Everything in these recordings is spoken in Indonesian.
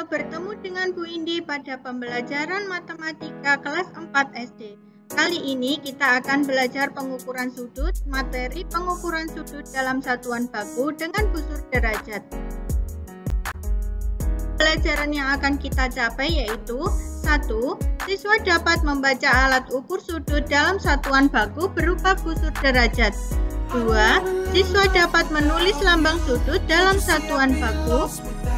Halo, bertemu dengan Bu Indi pada pembelajaran matematika kelas 4 SD. Kali ini kita akan belajar pengukuran sudut, materi pengukuran sudut dalam satuan baku dengan busur derajat. Pelajaran yang akan kita capai yaitu 1. Siswa dapat membaca alat ukur sudut dalam satuan baku berupa busur derajat. 2. Siswa dapat menulis lambang sudut dalam satuan baku.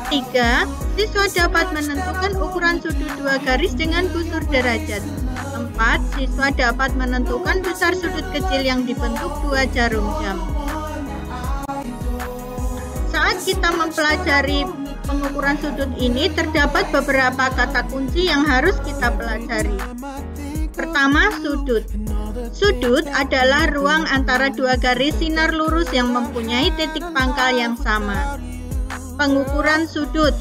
3. Siswa dapat menentukan ukuran sudut dua garis dengan busur derajat. 4. Siswa dapat menentukan besar sudut kecil yang dibentuk dua jarum jam. Saat kita mempelajari pengukuran sudut ini, terdapat beberapa kata kunci yang harus kita pelajari. Pertama, sudut. Sudut adalah ruang antara dua garis sinar lurus yang mempunyai titik pangkal yang sama. Pengukuran sudut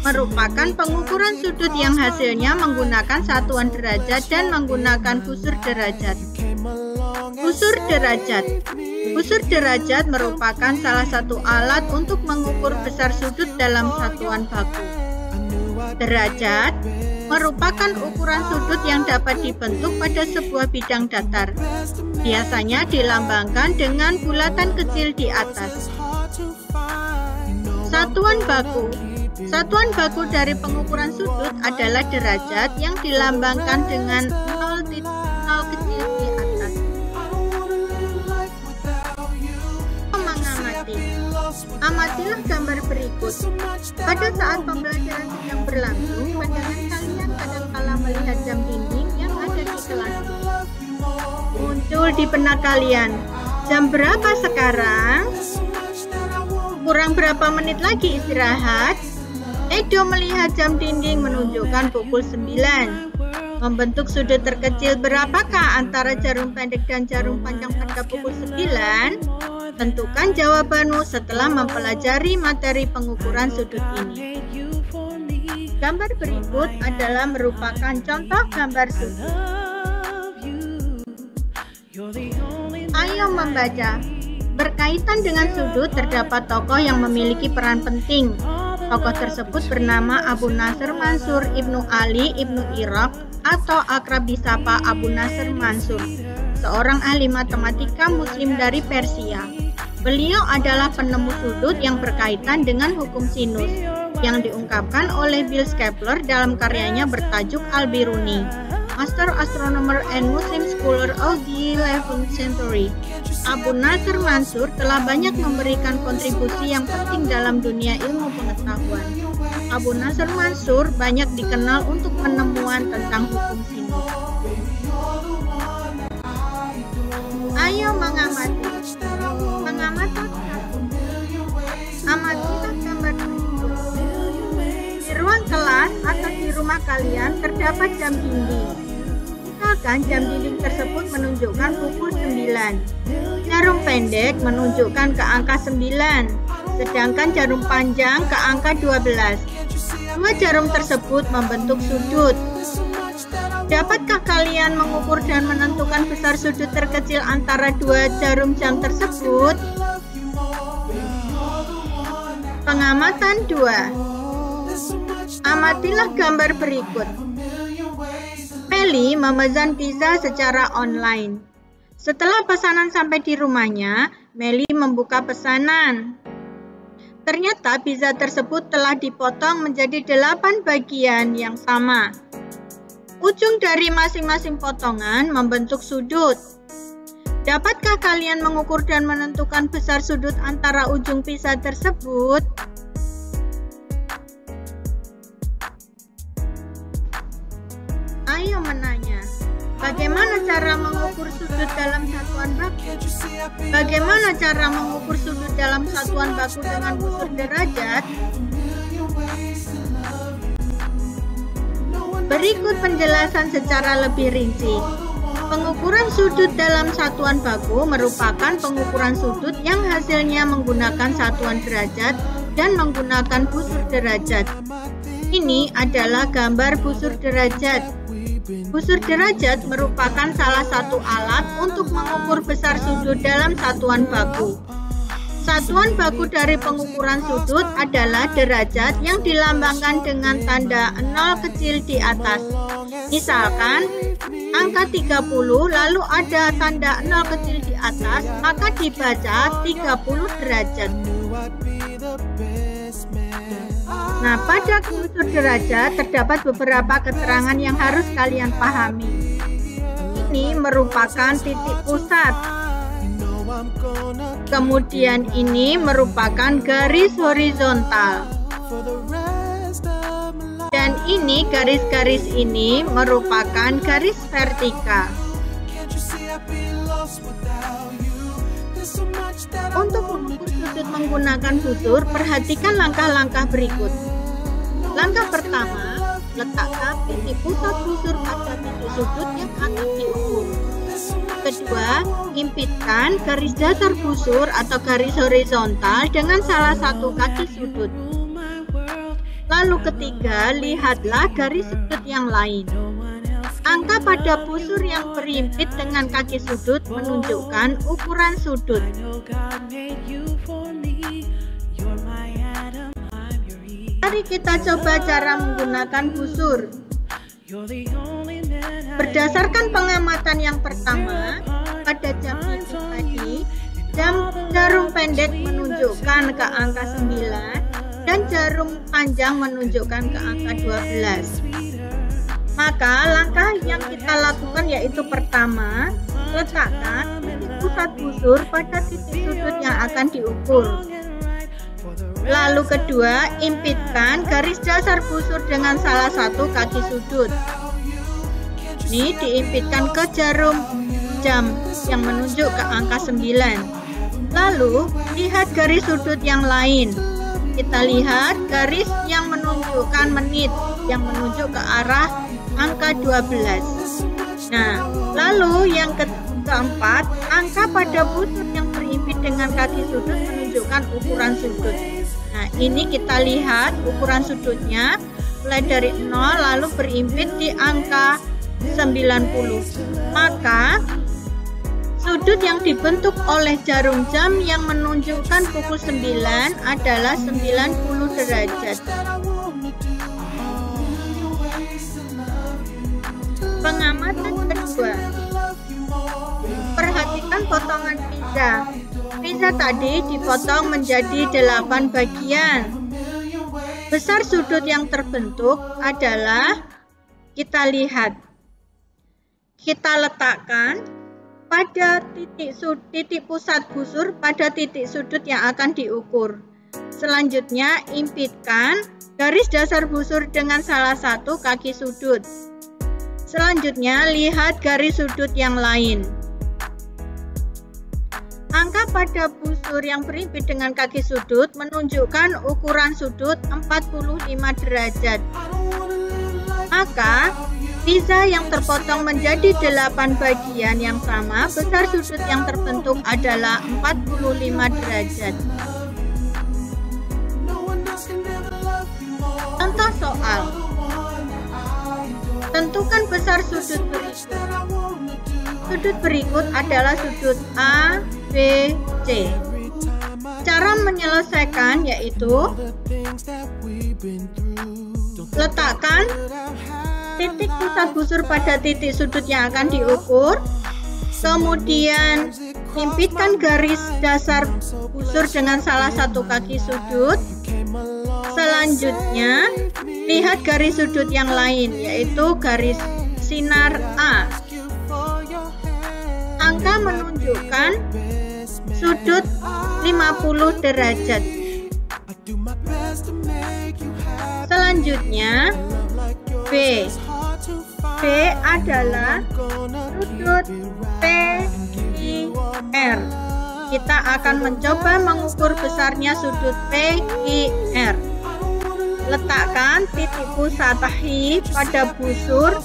merupakan pengukuran sudut yang hasilnya menggunakan satuan derajat dan menggunakan busur derajat. Busur derajat. Busur derajat merupakan salah satu alat untuk mengukur besar sudut dalam satuan baku. Derajat merupakan ukuran sudut yang dapat dibentuk pada sebuah bidang datar. Biasanya dilambangkan dengan bulatan kecil di atas. Satuan baku. Satuan baku dari pengukuran sudut adalah derajat yang dilambangkan dengan 0 kecil di atas. Mengamati. Amatilah gambar berikut. Pada saat pembelajaran sedang berlangsung, pandangan kalian kadangkala melihat jam dinding yang ada di kelas. Muncul di benak kalian, jam berapa sekarang? Kurang berapa menit lagi istirahat? Edo melihat jam dinding menunjukkan pukul 9. Membentuk sudut terkecil berapakah antara jarum pendek dan jarum panjang pada pukul 9? Tentukan jawabanmu setelah mempelajari materi pengukuran sudut ini. Gambar berikut adalah merupakan contoh gambar sudut. Ayo membaca. Berkaitan dengan sudut, terdapat tokoh yang memiliki peran penting. Tokoh tersebut bernama Abu Nasr Mansur Ibnu Ali Ibnu Iraq atau akrab disapa Abu Nasr Mansur, seorang ahli matematika muslim dari Persia. Beliau adalah penemu sudut yang berkaitan dengan hukum sinus, yang diungkapkan oleh Bill Kepler dalam karyanya bertajuk Al-Biruni, Master Astronomer and Muslim Scholar of the 11th Century. Abu Nasr Mansur telah banyak memberikan kontribusi yang penting dalam dunia ilmu pengetahuan. Abu Nasr Mansur banyak dikenal untuk penemuan tentang hukum sinus. Ayo mengamati. Mengamati. Amatilah gambar berikut. Di ruang kelas atau di rumah kalian terdapat jam dinding. Misalkan jam dinding tersebut menunjukkan pukul 9. Jarum pendek menunjukkan ke angka 9, sedangkan jarum panjang ke angka 12. Dua jarum tersebut membentuk sudut. Dapatkah kalian mengukur dan menentukan besar sudut terkecil antara dua jarum jam tersebut? Pengamatan 2. Amatilah gambar berikut. Meli memesan pizza secara online. Setelah pesanan sampai di rumahnya, Meli membuka pesanan. Ternyata pizza tersebut telah dipotong menjadi 8 bagian yang sama. Ujung dari masing-masing potongan membentuk sudut. Dapatkah kalian mengukur dan menentukan besar sudut antara ujung pizza tersebut? Ayo menanya. Bagaimana cara mengukur sudut dalam satuan baku? Bagaimana cara mengukur sudut dalam satuan baku dengan busur derajat? Berikut penjelasan secara lebih rinci. Pengukuran sudut dalam satuan baku merupakan pengukuran sudut yang hasilnya menggunakan satuan derajat dan menggunakan busur derajat. Ini adalah gambar busur derajat. Busur derajat merupakan salah satu alat untuk mengukur besar sudut dalam satuan baku. Satuan baku dari pengukuran sudut adalah derajat yang dilambangkan dengan tanda 0 kecil di atas. Misalkan angka 30 lalu ada tanda 0 kecil di atas, maka dibaca 30 derajat. Nah, pada unsur derajat terdapat beberapa keterangan yang harus kalian pahami. Ini merupakan titik pusat. Kemudian ini merupakan garis horizontal. Dan ini garis-garis ini merupakan garis vertikal. Untuk mengukur sudut menggunakan busur, perhatikan langkah-langkah berikut. Langkah pertama, letakkan titik pusat busur pada titik sudut yang akan diukur. Kedua, impitkan garis dasar busur atau garis horizontal dengan salah satu kaki sudut. Lalu ketiga, lihatlah garis sudut yang lain. Angka pada busur yang berimpit dengan kaki sudut menunjukkan ukuran sudut. Mari kita coba cara menggunakan busur. Berdasarkan pengamatan yang pertama, pada jam itu tadi, jarum pendek menunjukkan ke angka 9 dan jarum panjang menunjukkan ke angka 12. Maka langkah yang kita lakukan yaitu pertama, letakkan titik pusat busur pada titik sudut yang akan diukur. Lalu kedua, impitkan garis dasar busur dengan salah satu kaki sudut. Ini diimpitkan ke jarum jam yang menunjuk ke angka 9. Lalu, lihat garis sudut yang lain. Kita lihat garis yang menunjukkan menit, yang menunjuk ke arah angka 12. Nah, lalu yang keempat, angka pada busur yang berimpit dengan kaki sudut menunjukkan ukuran sudut. Nah, ini kita lihat ukuran sudutnya mulai dari 0 lalu berimpit di angka 90. Maka sudut yang dibentuk oleh jarum jam yang menunjukkan pukul 9 adalah 90 derajat. Pengamatan kedua, perhatikan potongan pizza. Pizza tadi dipotong menjadi 8 bagian. Besar sudut yang terbentuk adalah, kita lihat, kita letakkan pada titik pusat busur pada titik sudut yang akan diukur. Selanjutnya, impitkan garis dasar busur dengan salah satu kaki sudut. Selanjutnya, lihat garis sudut yang lain. Angka pada busur yang berimpit dengan kaki sudut menunjukkan ukuran sudut 45 derajat. Maka, pizza yang terpotong menjadi 8 bagian yang sama, besar sudut yang terbentuk adalah 45 derajat. Contoh soal. Tentukan besar sudut berikut. Sudut berikut adalah sudut A, B, C. Cara menyelesaikan yaitu letakkan titik pusat busur pada titik sudut yang akan diukur. Kemudian impitkan garis dasar busur dengan salah satu kaki sudut. Selanjutnya, lihat garis sudut yang lain, yaitu garis sinar A. Angka menunjukkan sudut 50 derajat. Selanjutnya, B. B adalah sudut PQR. Kita akan mencoba mengukur besarnya sudut PQR. Letakkan titik pusat tahi pada busur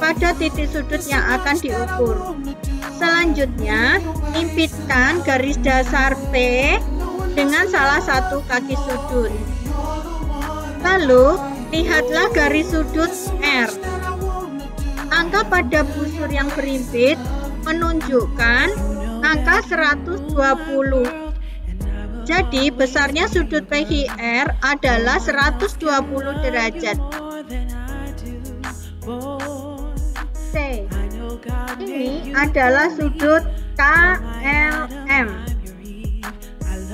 pada titik sudut yang akan diukur. Selanjutnya, impitkan garis dasar P dengan salah satu kaki sudut. Lalu, lihatlah garis sudut R. Angka pada busur yang berimpit menunjukkan angka 120. Jadi besarnya sudut PHR adalah 120 derajat. C. Ini adalah sudut KLM.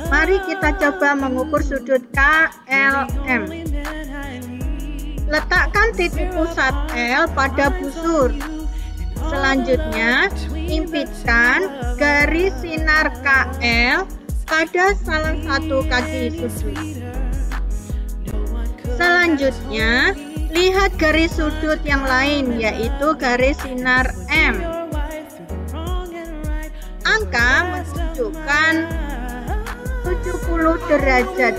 Mari kita coba mengukur sudut KLM. Letakkan titik pusat L pada busur. Selanjutnya, impitkan garis sinar KL pada salah satu kaki sudut. Selanjutnya, lihat garis sudut yang lain, yaitu garis sinar M. Angka menunjukkan 70 derajat.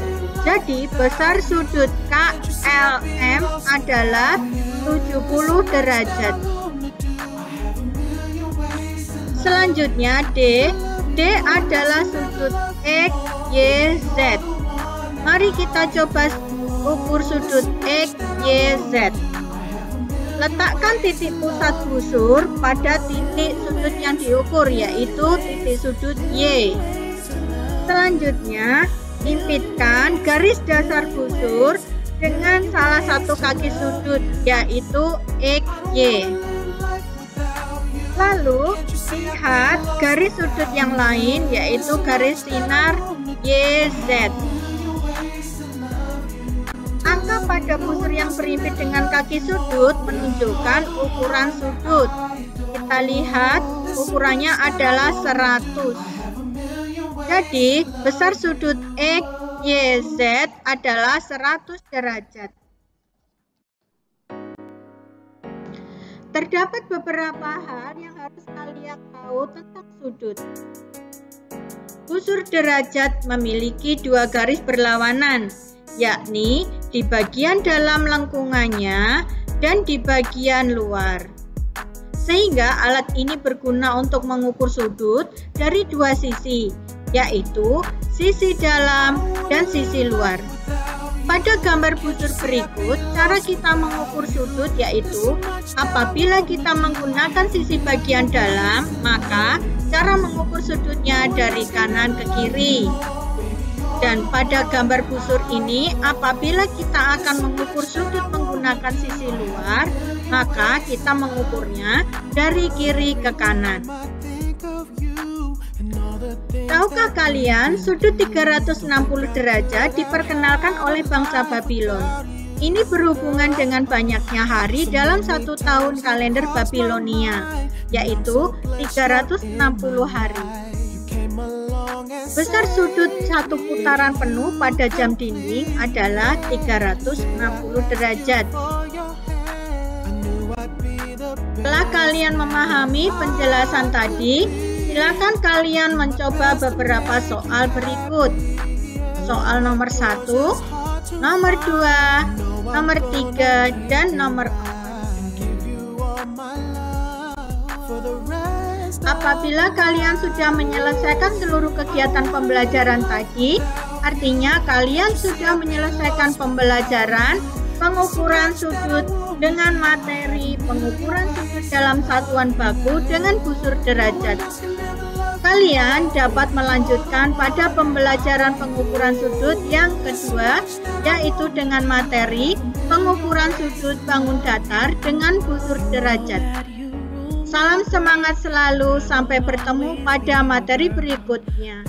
Jadi, besar sudut KLM adalah 70 derajat. Selanjutnya, D. D adalah sudut XYZ. Mari kita coba ukur sudut XYZ. Letakkan titik pusat busur pada titik sudut yang diukur, yaitu titik sudut Y. Selanjutnya, impitkan garis dasar busur dengan salah satu kaki sudut, yaitu XY. Lalu, lihat garis sudut yang lain, yaitu garis sinar YZ. Angka pada busur yang berimpit dengan kaki sudut menunjukkan ukuran sudut. Kita lihat ukurannya adalah 100. Jadi, besar sudut XYZ adalah 100 derajat. Terdapat beberapa hal yang harus kalian tahu tentang sudut. Busur derajat memiliki dua garis berlawanan, yakni di bagian dalam lengkungannya dan di bagian luar. Sehingga alat ini berguna untuk mengukur sudut dari dua sisi, yaitu sisi dalam dan sisi luar. Pada gambar busur berikut, cara kita mengukur sudut yaitu apabila kita menggunakan sisi bagian dalam, maka cara mengukur sudutnya dari kanan ke kiri. Dan pada gambar busur ini, apabila kita akan mengukur sudut menggunakan sisi luar, maka kita mengukurnya dari kiri ke kanan. Tahukah kalian, sudut 360 derajat diperkenalkan oleh bangsa Babylon. Ini berhubungan dengan banyaknya hari dalam satu tahun kalender Babilonia, yaitu 360 hari. Besar sudut satu putaran penuh pada jam dinding adalah 360 derajat. Setelah kalian memahami penjelasan tadi, silakan kalian mencoba beberapa soal berikut. Soal nomor 1, nomor 2, nomor 3, dan nomor 4. Apabila kalian sudah menyelesaikan seluruh kegiatan pembelajaran tadi, artinya kalian sudah menyelesaikan pembelajaran pengukuran sudut dengan materi pengukuran sudut dalam satuan baku dengan busur derajat. Kalian dapat melanjutkan pada pembelajaran pengukuran sudut yang kedua, yaitu dengan materi pengukuran sudut bangun datar dengan busur derajat. Salam semangat selalu, sampai bertemu pada materi berikutnya.